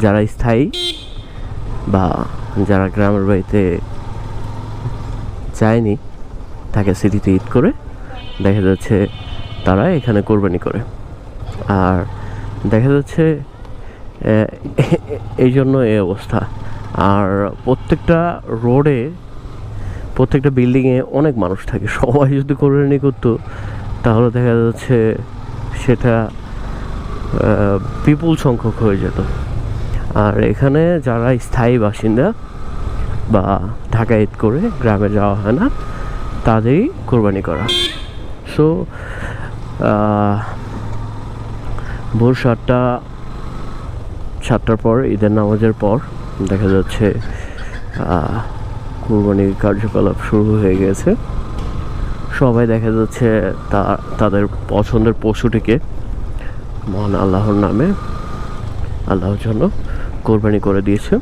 যারা স্থায়ী বা যারা গ্রামের বাড়িতে যায়নি, তাকে সিটিতে ঈদ করে দেখা যাচ্ছে তারা এখানে কোরবানি করে। আর দেখা যাচ্ছে এই জন্য এই অবস্থা। আর প্রত্যেকটা রোডে, প্রত্যেকটা বিল্ডিংয়ে অনেক মানুষ থাকে। সবাই যদি কোরবানি করতো তাহলে দেখা যাচ্ছে সেটা বিপুল সংখ্যক হয়ে যেত। আর এখানে যারা স্থায়ী বাসিন্দা বা ঢাকা ঈদ করে গ্রামে যাওয়া হয় না, তাদেরই কোরবানি করা। সো ভোর 7টার পর, ঈদের নামাজের পর দেখা যাচ্ছে কোরবানির কার্যকলাপ শুরু হয়ে গেছে। সবাই দেখা যাচ্ছে তাদের পছন্দের পশুটিকে মহান আল্লাহর নামে, আল্লাহর জন্য কোরবানি করে দিয়েছে।